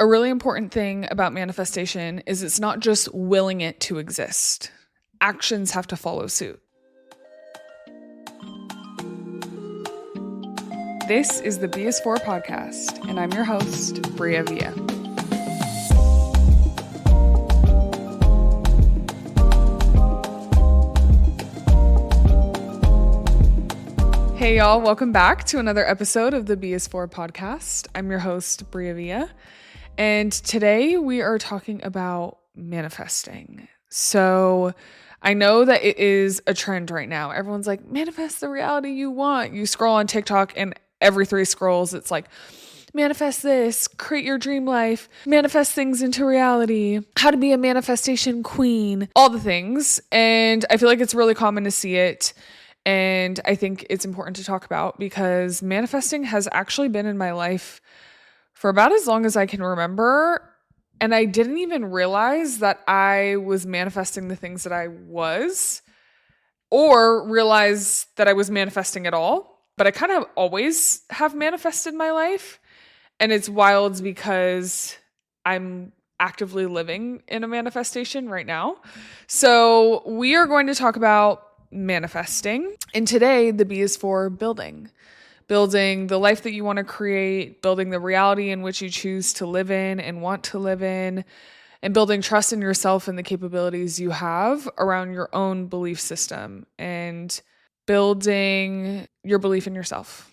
A really important thing about manifestation is it's not just willing it to exist. Actions have to follow suit. This is the BS4 podcast, and I'm your host, Bria Villa. Hey y'all, welcome back to another episode of the BS4 podcast. I'm your host, Bria Villa, and today we are talking about manifesting. So I know that it is a trend right now. Everyone's like, manifest the reality you want. You scroll on TikTok and every 3 scrolls, it's like, manifest this, create your dream life, manifest things into reality, how to be a manifestation queen, all the things. And I feel like it's really common to see it. And I think it's important to talk about because manifesting has actually been in my life for about as long as I can remember. And I didn't even realize that I was manifesting the things that I was, or realize that I was manifesting at all. But I kind of always have manifested my life. And it's wild because I'm actively living in a manifestation right now. So we are going to talk about manifesting. And today the B is for building the life that you want to create, building the reality in which you choose to live in and want to live in, and building trust in yourself and the capabilities you have around your own belief system and building your belief in yourself.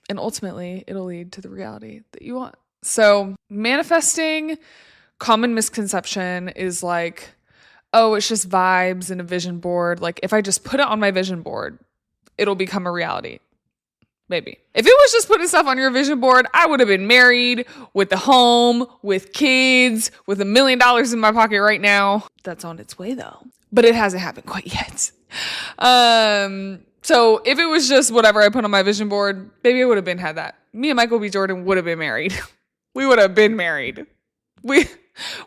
And ultimately it'll lead to the reality that you want. So manifesting, common misconception is like, oh, it's just vibes and a vision board. Like if I just put it on my vision board, it'll become a reality. Maybe. If it was just putting stuff on your vision board, I would have been married with a home, with kids, with $1 million in my pocket right now. That's on its way though. But it hasn't happened quite yet. So if it was just whatever I put on my vision board, maybe I would have had that. Me and Michael B. Jordan would have been married. We would have been married. We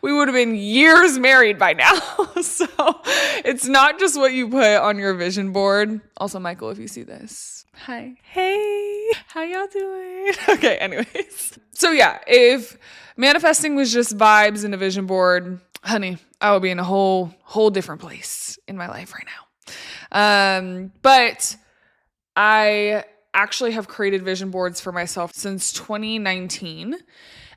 would have been years married by now. So it's not just what you put on your vision board. Also, Michael, if you see this, hi. Hey, how y'all doing? Okay, anyways. So yeah, if manifesting was just vibes and a vision board, honey, I would be in a whole different place in my life right now. But I actually have created vision boards for myself since 2019.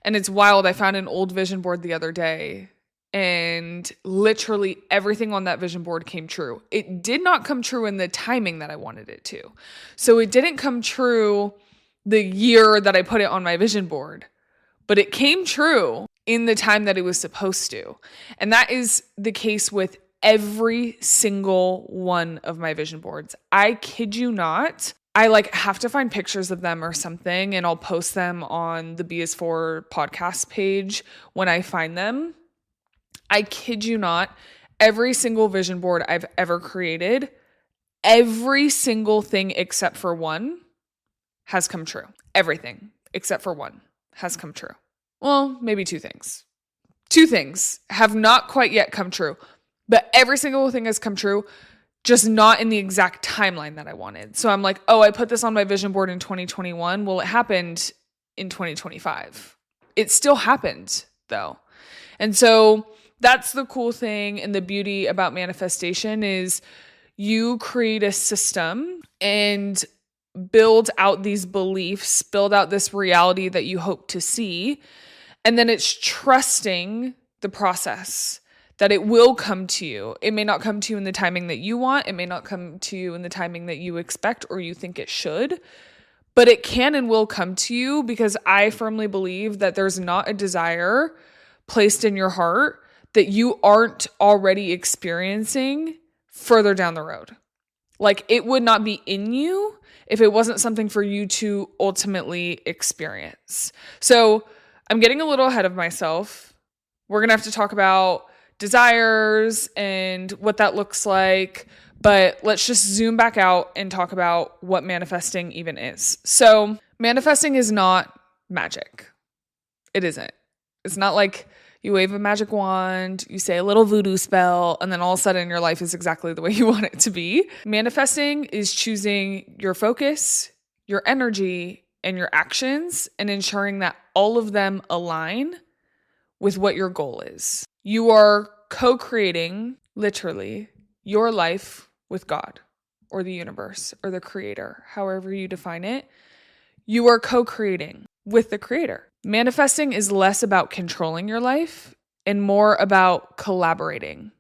And it's wild. I found an old vision board the other day and literally everything on that vision board came true. It did not come true in the timing that I wanted it to. So it didn't come true the year that I put it on my vision board, but it came true in the time that it was supposed to. And that is the case with every single one of my vision boards. I kid you not. I have to find pictures of them or something and I'll post them on the BS4 podcast page when I find them. I kid you not, every single vision board I've ever created, every single thing except for one has come true. Everything except for one has come true. Well, maybe 2 things. 2 things have not quite yet come true, but every single thing has come true. Just not in the exact timeline that I wanted. So I'm like, oh, I put this on my vision board in 2021. Well, it happened in 2025. It still happened though. And so that's the cool thing and the beauty about manifestation is you create a system and build out these beliefs, build out this reality that you hope to see. And then it's trusting the process. That it will come to you. It may not come to you in the timing that you want. It may not come to you in the timing that you expect or you think it should. But it can and will come to you because I firmly believe that there's not a desire placed in your heart that you aren't already experiencing further down the road. Like it would not be in you if it wasn't something for you to ultimately experience. So I'm getting a little ahead of myself. We're going to have to talk about desires and what that looks like. But let's just zoom back out and talk about what manifesting even is. So manifesting is not magic. It isn't. It's not like you wave a magic wand, you say a little voodoo spell, and then all of a sudden your life is exactly the way you want it to be. Manifesting is choosing your focus, your energy, and your actions and ensuring that all of them align with what your goal is. You are co-creating, literally, your life with God or the universe or the creator, however you define it. You are co-creating with the creator. Manifesting is less about controlling your life and more about collaborating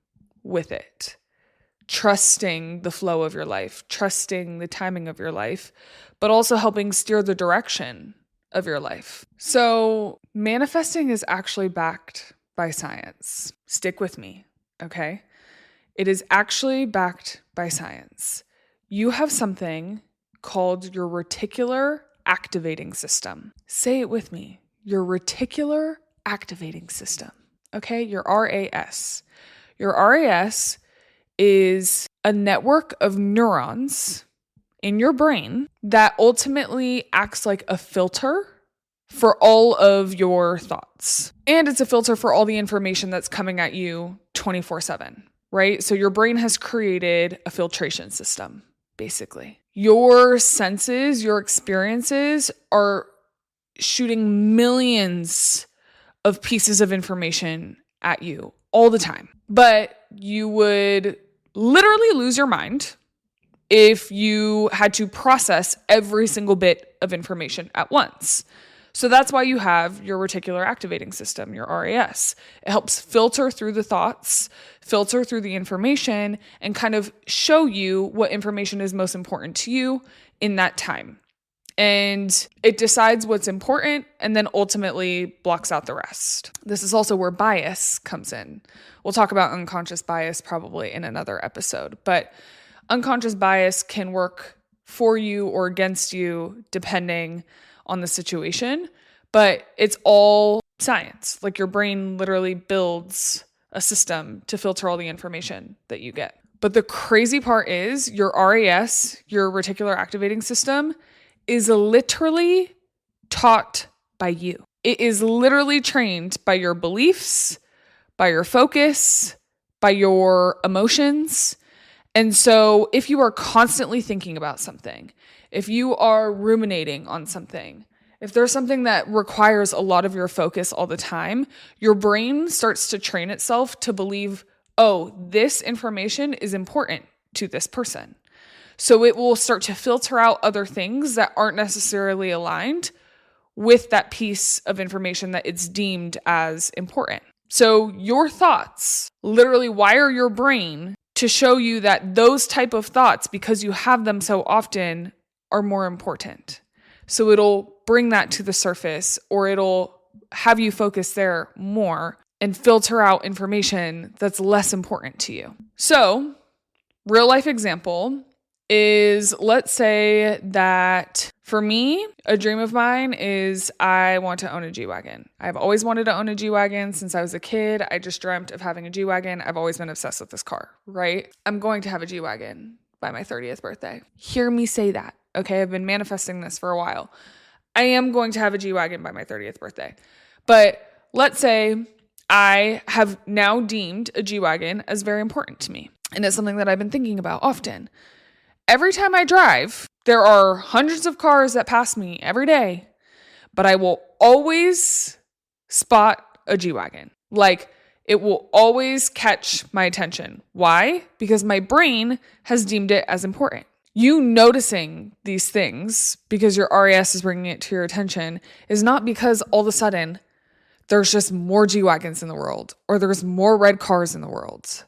with it, trusting the flow of your life, trusting the timing of your life, but also helping steer the direction of your life. So manifesting is actually backed by science. Stick with me, okay? It is actually backed by science. You have something called your reticular activating system. Say it with me. Your reticular activating system. Okay, your RAS. Your RAS is a network of neurons in your brain that ultimately acts like a filter for all of your thoughts. And it's a filter for all the information that's coming at you 24/7, right? So your brain has created a filtration system, basically. Your senses, your experiences are shooting millions of pieces of information at you all the time. But you would literally lose your mind if you had to process every single bit of information at once. So that's why you have your reticular activating system, your RAS. It helps filter through the thoughts, filter through the information, and kind of show you what information is most important to you in that time. And it decides what's important and then ultimately blocks out the rest. This is also where bias comes in. We'll talk about unconscious bias probably in another episode, but unconscious bias can work for you or against you depending on the situation, but it's all science. Like your brain literally builds a system to filter all the information that you get. But the crazy part is your RAS, your reticular activating system, is literally taught by you. It is literally trained by your beliefs, by your focus, by your emotions. And so if you are constantly thinking about something, if you are ruminating on something, if there's something that requires a lot of your focus all the time, your brain starts to train itself to believe, oh, this information is important to this person. So it will start to filter out other things that aren't necessarily aligned with that piece of information that it's deemed as important. So your thoughts literally wire your brain to show you that those type of thoughts, because you have them so often, are more important. So it'll bring that to the surface, or it'll have you focus there more and filter out information that's less important to you. So, real life example is, let's say that for me, a dream of mine is I want to own a G-Wagon. I've always wanted to own a G-Wagon since I was a kid. I just dreamt of having a G-Wagon. I've always been obsessed with this car, right? I'm going to have a G-Wagon by my 30th birthday. Hear me say that, okay? I've been manifesting this for a while. I am going to have a G-Wagon by my 30th birthday. But let's say I have now deemed a G-Wagon as very important to me. And it's something that I've been thinking about often. Every time I drive, there are hundreds of cars that pass me every day, but I will always spot a G-Wagon. Like, it will always catch my attention. Why? Because my brain has deemed it as important. You noticing these things because your RAS is bringing it to your attention is not because all of a sudden there's just more G-Wagons in the world or there's more red cars in the world.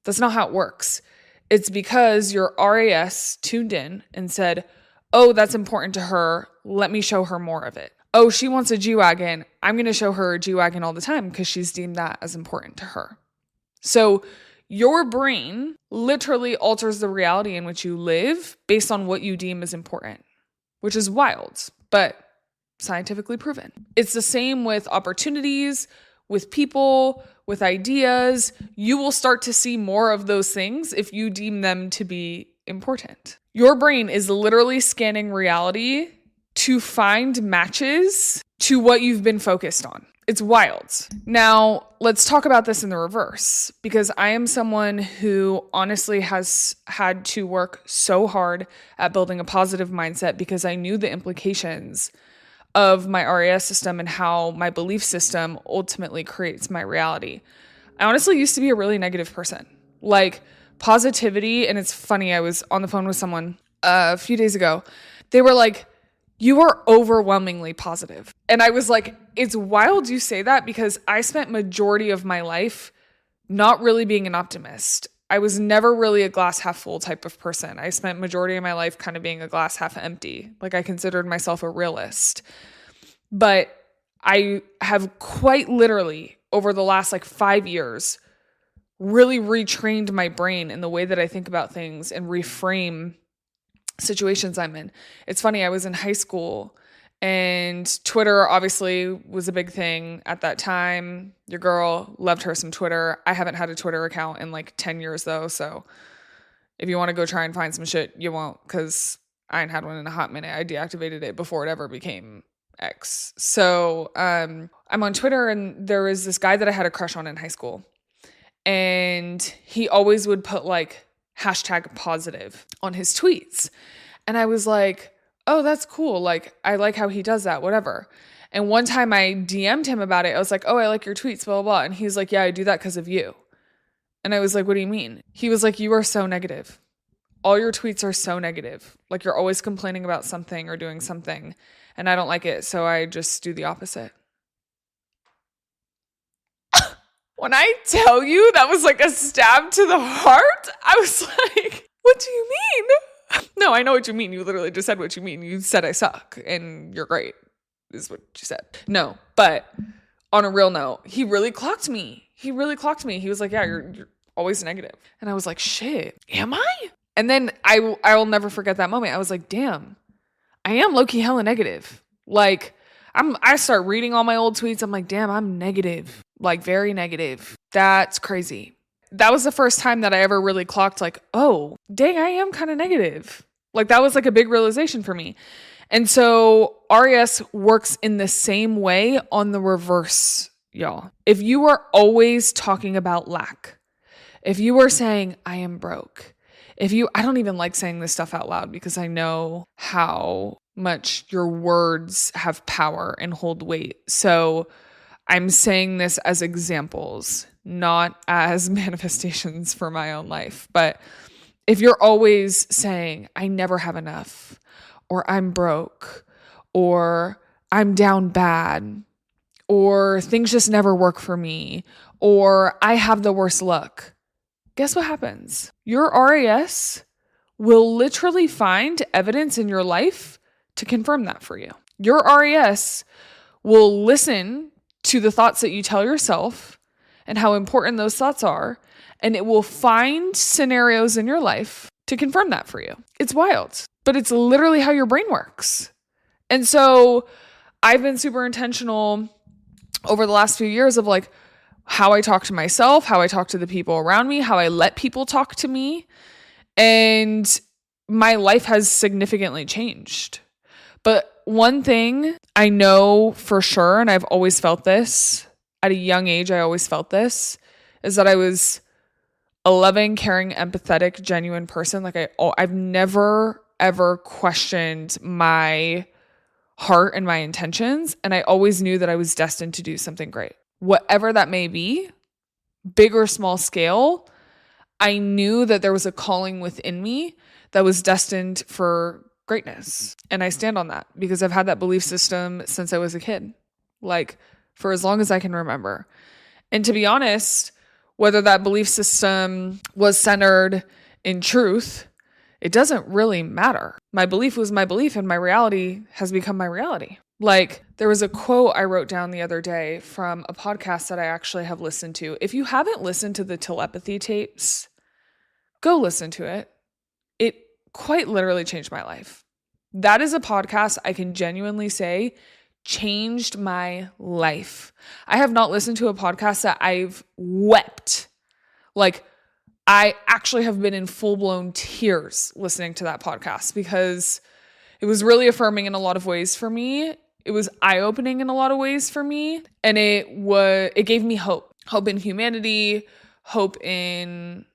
That's not how it works. It's because your RAS tuned in and said, oh, that's important to her. Let me show her more of it. Oh, she wants a G-Wagon. I'm going to show her a G-Wagon all the time because she's deemed that as important to her. So your brain literally alters the reality in which you live based on what you deem as important, which is wild, but scientifically proven. It's the same with opportunities, with people, with ideas. You will start to see more of those things if you deem them to be important. Your brain is literally scanning reality to find matches to what you've been focused on. It's wild. Now, let's talk about this in the reverse, because I am someone who honestly has had to work so hard at building a positive mindset because I knew the implications of my RAS system and how my belief system ultimately creates my reality. I honestly used to be a really negative person. Like positivity, and it's funny, I was on the phone with someone a few days ago. They were like, "You are overwhelmingly positive." And I was like, it's wild you say that because I spent majority of my life not really being an optimist. I was never really a glass half full type of person. I spent majority of my life kind of being a glass half empty. Like I considered myself a realist. But I have quite literally over the last 5 years really retrained my brain in the way that I think about things and reframe situations I'm in. It's funny, I was in high school and Twitter obviously was a big thing at that time. Your girl loved her some Twitter. I haven't had a Twitter account in 10 years though. So if you want to go try and find some shit, you won't, because I ain't had one in a hot minute. I deactivated it before it ever became X. So I'm on Twitter and there was this guy that I had a crush on in high school. And he always would put hashtag positive on his tweets. And I was like, oh, that's cool. I like how he does that, whatever. And one time I DM'd him about it. I was like, oh, I like your tweets, blah, blah, blah. And he's like, yeah, I do that because of you. And I was like, what do you mean? He was like, you are so negative. All your tweets are so negative. You're always complaining about something or doing something. And I don't like it. So I just do the opposite. When I tell you that was a stab to the heart, I was like, what do you mean? No, I know what you mean. You literally just said what you mean. You said I suck and you're great, is what you said. No, but on a real note, he really clocked me. He was like, yeah, you're always negative. And I was like, shit, am I? And then I will never forget that moment. I was like, damn, I am low-key hella negative. I start reading all my old tweets. I'm like, damn, I'm negative. Very negative. That's crazy. That was the first time that I ever really clocked oh, dang, I am kind of negative. That was a big realization for me. And so RAS works in the same way on the reverse, y'all. If you are always talking about lack, if you are saying, I am broke, I don't even like saying this stuff out loud because I know how much your words have power and hold weight. So I'm saying this as examples, not as manifestations for my own life. But if you're always saying, I never have enough, or I'm broke, or I'm down bad, or things just never work for me, or I have the worst luck, guess what happens? Your RAS will literally find evidence in your life to confirm that for you. Your RAS will listen to the thoughts that you tell yourself and how important those thoughts are, and it will find scenarios in your life to confirm that for you. It's wild, but it's literally how your brain works. And so I've been super intentional over the last few years of how I talk to myself, how I talk to the people around me, how I let people talk to me. And my life has significantly changed. But one thing I know for sure, and I've always felt this at a young age, I always felt this, is that I was a loving, caring, empathetic, genuine person. I've never, ever questioned my heart and my intentions. And I always knew that I was destined to do something great. Whatever that may be, big or small scale, I knew that there was a calling within me that was destined for greatness. And I stand on that because I've had that belief system since I was a kid, for as long as I can remember. And to be honest, whether that belief system was centered in truth, it doesn't really matter. My belief was my belief and my reality has become my reality. There was a quote I wrote down the other day from a podcast that I actually have listened to. If you haven't listened to the telepathy tapes, go listen to it. It quite literally changed my life. That is a podcast I can genuinely say changed my life. I have not listened to a podcast that I've wept. I actually have been in full-blown tears listening to that podcast because it was really affirming in a lot of ways for me. It was eye-opening in a lot of ways for me. And it gave me hope. Hope in humanity, hope in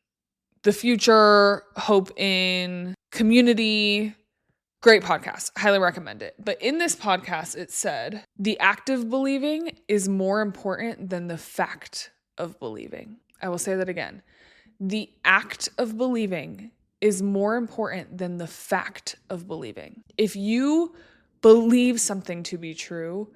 the future, hope in community, Great podcast. Highly recommend it. But in this podcast, it said the act of believing is more important than the fact of believing. I will say that again. The act of believing is more important than the fact of believing. If you believe something to be true,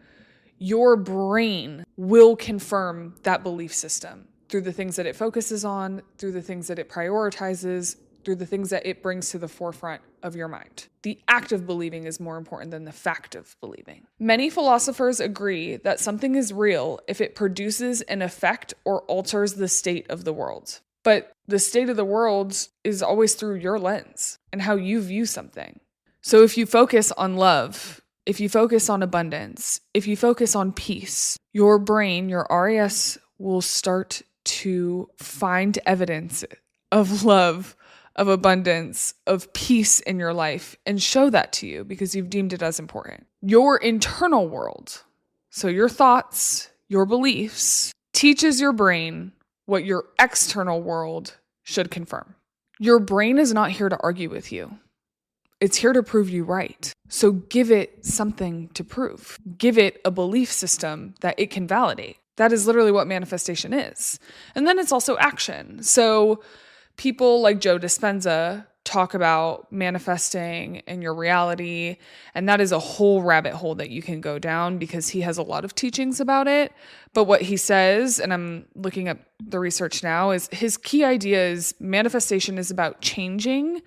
your brain will confirm that belief system through the things that it focuses on, through the things that it prioritizes, through the things that it brings to the forefront of your mind. The act of believing is more important than the fact of believing. Many philosophers agree that something is real if it produces an effect or alters the state of the world. But the state of the world is always through your lens and how you view something. So if you focus on love, if you focus on abundance, if you focus on peace, your brain, your RAS, will start to find evidence of love, of abundance, of peace in your life and show that to you because you've deemed it as important. Your internal world, so your thoughts, your beliefs, teaches your brain what your external world should confirm. Your brain is not here to argue with you. It's here to prove you right. So give it something to prove. Give it a belief system that it can validate. That is literally what manifestation is. And then it's also action. So people like Joe Dispenza talk about manifesting in your reality, and that is a whole rabbit hole that you can go down because he has a lot of teachings about it. But what he says, and I'm looking up the research now, is his key idea is manifestation is about changing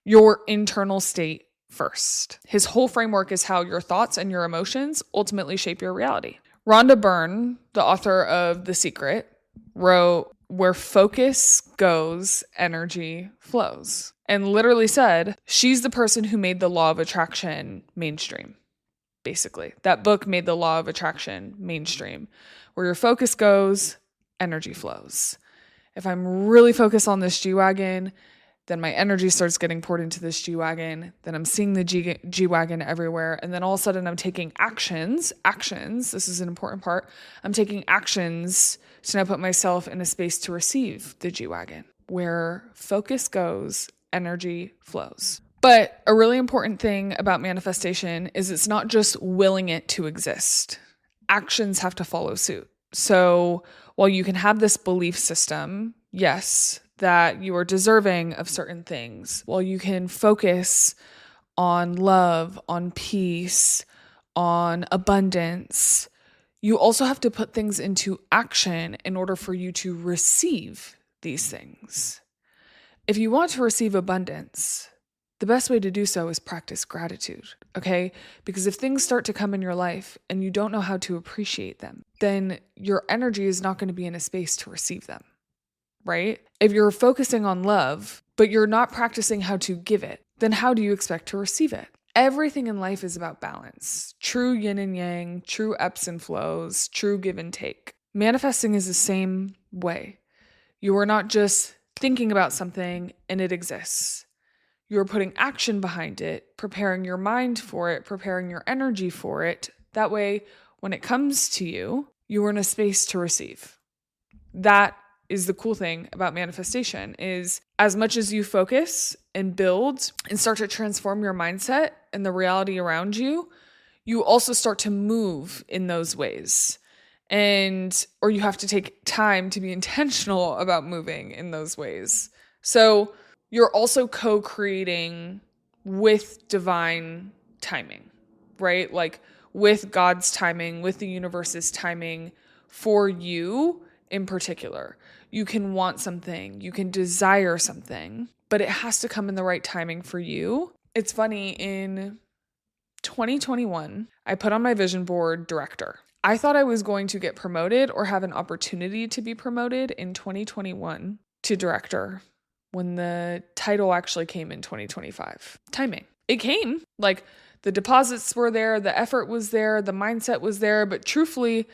your internal state first. His whole framework is how your thoughts and your emotions ultimately shape your reality. Rhonda Byrne, the author of The Secret, wrote, "Where focus goes, energy flows," and literally said she's the person who made the law of attraction mainstream. Basically, that book made the law of attraction mainstream. Where your focus goes, energy flows. If I'm really focused on this G-Wagon, then my energy starts getting poured into this G-Wagon. Then I'm seeing the G-Wagon everywhere. And then all of a sudden I'm taking actions. This is an important part. I'm taking actions to now put myself in a space to receive the G-Wagon. Where focus goes, energy flows. But a really important thing about manifestation is it's not just willing it to exist. Actions have to follow suit. So while you can have this belief system, yes, that you are deserving of certain things, while you can focus on love, on peace, on abundance, you also have to put things into action in order for you to receive these things. If you want to receive abundance, the best way to do so is practice gratitude, okay? Because if things start to come in your life and you don't know how to appreciate them, then your energy is not going to be in a space to receive them, right? If you're focusing on love, but you're not practicing how to give it, then how do you expect to receive it? Everything in life is about balance, true yin and yang, true ebbs and flows, true give and take. Manifesting is the same way. You are not just thinking about something and it exists. You're putting action behind it, preparing your mind for it, preparing your energy for it. That way, when it comes to you, you are in a space to receive. That is the cool thing about manifestation, is as much as you focus and build and start to transform your mindset and the reality around you, you also start to move in those ways. Or you have to take time to be intentional about moving in those ways. So you're also co-creating with divine timing, right? Like with God's timing, with the universe's timing for you in particular. You can want something, you can desire something, but it has to come in the right timing for you. It's funny, in 2021, I put on my vision board director. I thought I was going to get promoted or have an opportunity to be promoted in 2021 to director when the title actually came in 2025. Timing. It came. Like the deposits were there, the effort was there, the mindset was there, but truthfully,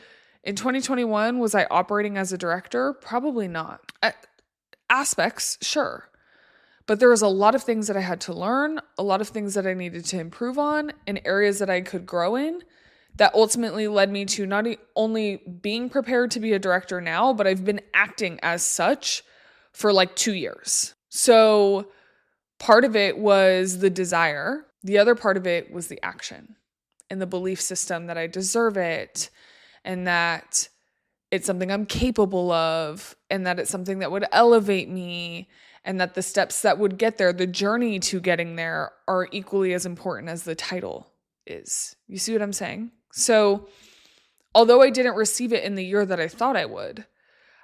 in 2021, was I operating as a director? Probably not. Aspects, sure. But there was a lot of things that I had to learn, a lot of things that I needed to improve on, and areas that I could grow in that ultimately led me to not only being prepared to be a director now, but I've been acting as such for like 2 years. So part of it was the desire The other part of it was the action and the belief system that I deserve it and that it's something I'm capable of and that it's something that would elevate me and that the steps that would get there, the journey to getting there, are equally as important as the title is. You see what I'm saying? So although I didn't receive it in the year that I thought I would,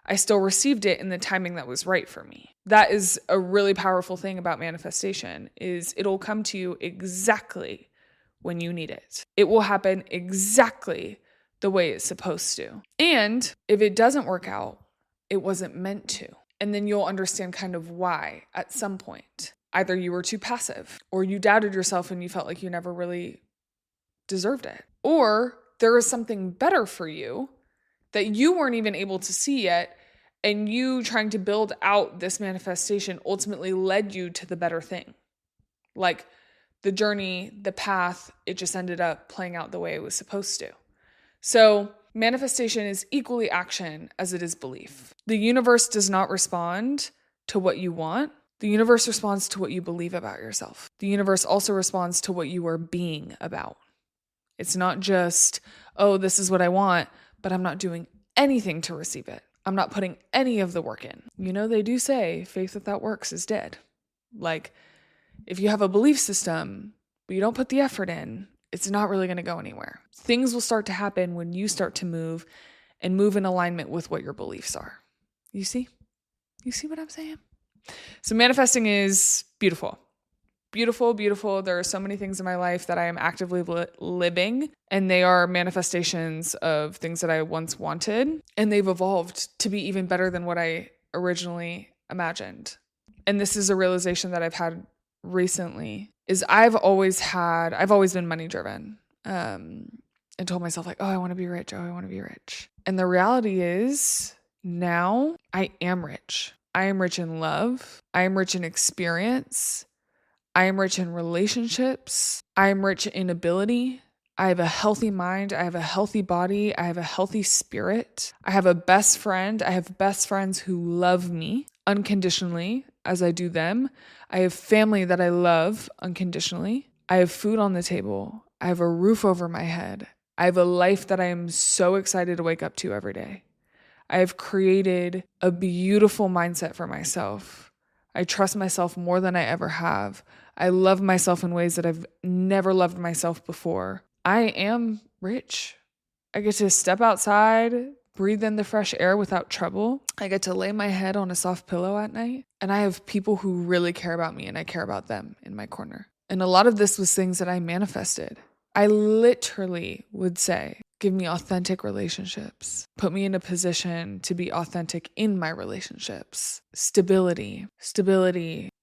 I still received it in the timing that was right for me. That is a really powerful thing about manifestation, is it'll come to you exactly when you need it. It will happen exactly the way it's supposed to. And if it doesn't work out, it wasn't meant to. And then you'll understand kind of why at some point. Either you were too passive, or you doubted yourself and you felt like you never really deserved it. Or there is something better for you that you weren't even able to see yet, and you trying to build out this manifestation ultimately led you to the better thing. Like the journey, the path, it just ended up playing out the way it was supposed to. So manifestation is equally action as it is belief. The universe does not respond to what you want. The universe responds to what you believe about yourself. The universe also responds to what you are being about. It's not just, oh, this is what I want, but I'm not doing anything to receive it. I'm not putting any of the work in. You know, they do say faith without works is dead. Like, if you have a belief system, but you don't put the effort in, it's not really going to go anywhere. Things will start to happen when you start to move and move in alignment with what your beliefs are. You see? You see what I'm saying? So manifesting is beautiful. Beautiful, beautiful. There are so many things in my life that I am actively living, and they are manifestations of things that I once wanted, and they've evolved to be even better than what I originally imagined. And this is a realization that I've had recently, is I've always been money driven, and told myself like, oh, I want to be rich. Oh, I want to be rich. And the reality is now I am rich. I am rich in love. I am rich in experience. I am rich in relationships. I am rich in ability. I have a healthy mind. I have a healthy body. I have a healthy spirit. I have a best friend. I have best friends who love me unconditionally as I do them. I have family that I love unconditionally. I have food on the table. I have a roof over my head. I have a life that I am so excited to wake up to every day. I have created a beautiful mindset for myself. I trust myself more than I ever have. I love myself in ways that I've never loved myself before. I am rich. I get to step outside, breathe in the fresh air without trouble. I get to lay my head on a soft pillow at night. And I have people who really care about me, and I care about them in my corner. And a lot of this was things that I manifested. I literally would say, give me authentic relationships. Put me in a position to be authentic in my relationships. Stability,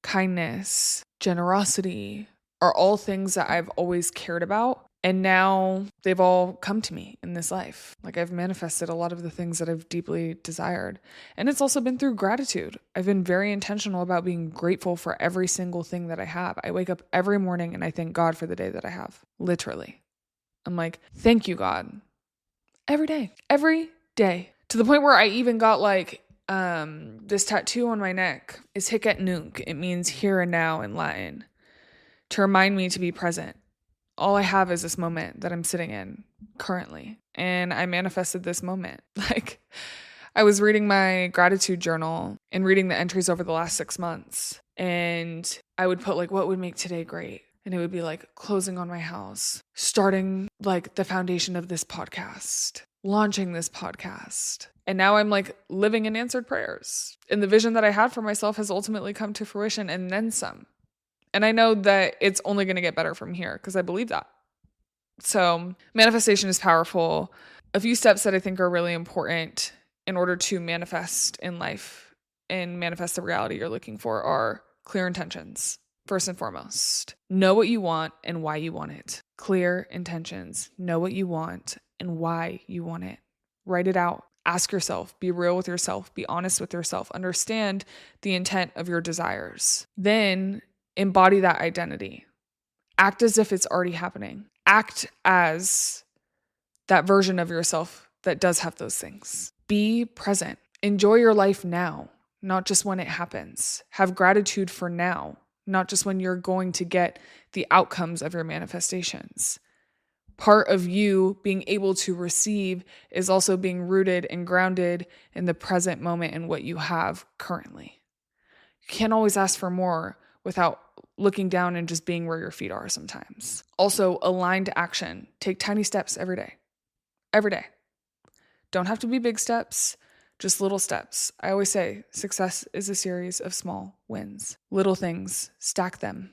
kindness, generosity are all things that I've always cared about. And now they've all come to me in this life. Like, I've manifested a lot of the things that I've deeply desired. And it's also been through gratitude. I've been very intentional about being grateful for every single thing that I have. I wake up every morning and I thank God for the day that I have. Literally. I'm like, thank you, God. Every day. To the point where I even got like this tattoo on my neck is Hic et Nunc. It means here and now in Latin, to remind me to be present. All I have is this moment that I'm sitting in currently. And I manifested this moment. Like, I was reading my gratitude journal and reading the entries over the last 6 months. And I would put like, what would make today great? And it would be like closing on my house, starting like the foundation of this podcast, launching this podcast. And now I'm like living in answered prayers. And the vision that I had for myself has ultimately come to fruition, and then some. And I know that it's only going to get better from here because I believe that. So manifestation is powerful. A few steps that I think are really important in order to manifest in life and manifest the reality you're looking for are clear intentions. First and foremost, know what you want and why you want it. Clear intentions. Know what you want and why you want it. Write it out. Ask yourself. Be real with yourself. Be honest with yourself. Understand the intent of your desires. Then embody that identity. Act as if it's already happening. Act as that version of yourself that does have those things. Be present. Enjoy your life now, not just when it happens. Have gratitude for now, not just when you're going to get the outcomes of your manifestations. Part of you being able to receive is also being rooted and grounded in the present moment and what you have currently. You can't always ask for more without looking down and just being where your feet are sometimes. Also, aligned action. Take tiny steps every day. Every day. Don't have to be big steps, just little steps. I always say success is a series of small wins. Little things, stack them,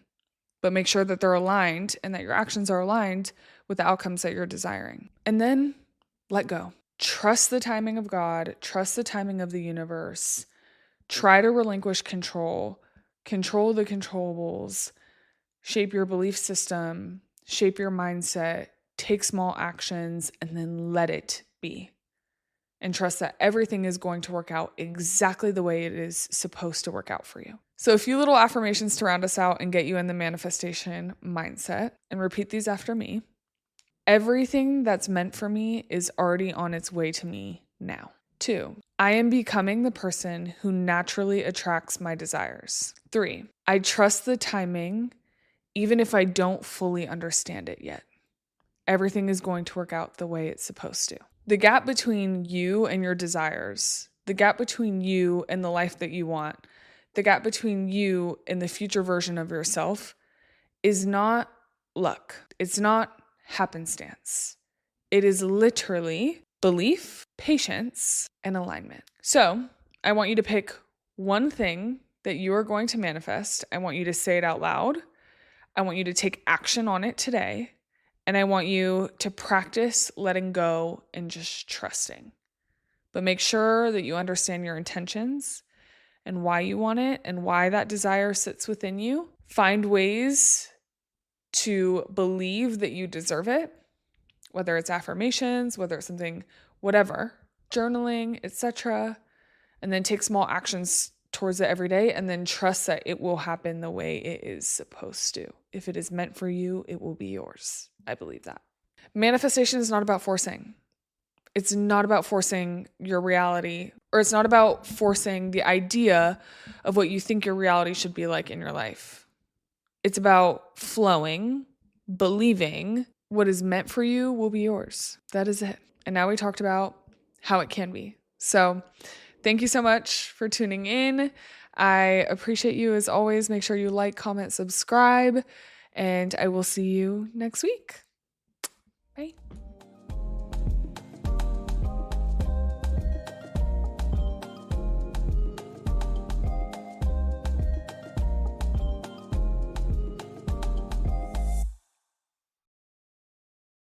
but make sure that they're aligned and that your actions are aligned with the outcomes that you're desiring. And then let go. Trust the timing of God. Trust the timing of the universe. Try to relinquish control. Control the controllables. Shape your belief system. Shape your mindset. Take small actions and then let it be. And trust that everything is going to work out exactly the way it is supposed to work out for you. So a few little affirmations to round us out and get you in the manifestation mindset. And repeat these after me. Everything that's meant for me is already on its way to me now. 2, I am becoming the person who naturally attracts my desires. 3, I trust the timing even if I don't fully understand it yet. Everything is going to work out the way it's supposed to. The gap between you and your desires, the gap between you and the life that you want, the gap between you and the future version of yourself is not luck. It's not happenstance. It is literally belief, patience, and alignment. So I want you to pick one thing that you are going to manifest. I want you to say it out loud. I want you to take action on it today. And I want you to practice letting go and just trusting. But make sure that you understand your intentions and why you want it and why that desire sits within you. Find ways to believe that you deserve it, whether it's affirmations, whether it's something, whatever, journaling, etc. And then take small actions towards it every day and then trust that it will happen the way it is supposed to. If it is meant for you, it will be yours. I believe that. Manifestation is not about forcing. It's not about forcing your reality, or it's not about forcing the idea of what you think your reality should be like in your life. It's about flowing, believing what is meant for you will be yours. That is it. And now we talked about how it can be. So thank you so much for tuning in. I appreciate you as always. Make sure you like, comment, subscribe, and I will see you next week. Bye.